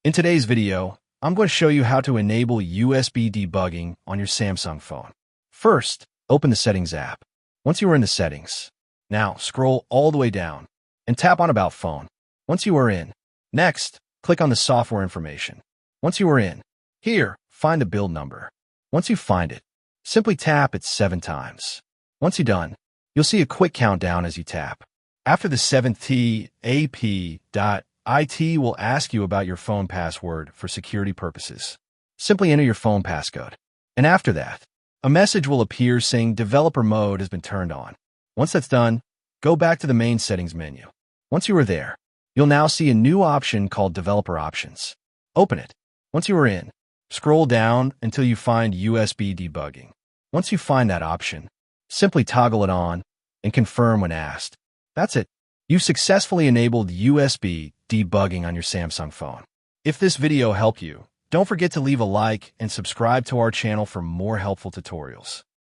In today's video, I'm going to show you how to enable USB debugging on your Samsung phone. First, open the Settings app. Once you are in the settings, now scroll all the way down and tap on About Phone. Once you are in, next, click on the software information. Once you are in, here, find the build number. Once you find it, simply tap it 7 times. Once you're done, you'll see a quick countdown as you tap. After the 7th T, AP.IT will ask you about your phone password for security purposes. Simply enter your phone passcode. And after that, a message will appear saying developer mode has been turned on. Once that's done, go back to the main settings menu. Once you are there, you'll now see a new option called Developer Options. Open it. Once you are in, scroll down until you find USB debugging. Once you find that option, simply toggle it on and confirm when asked. That's it. You've successfully enabled USB debugging on your Samsung phone. If this video helped you, don't forget to leave a like and subscribe to our channel for more helpful tutorials.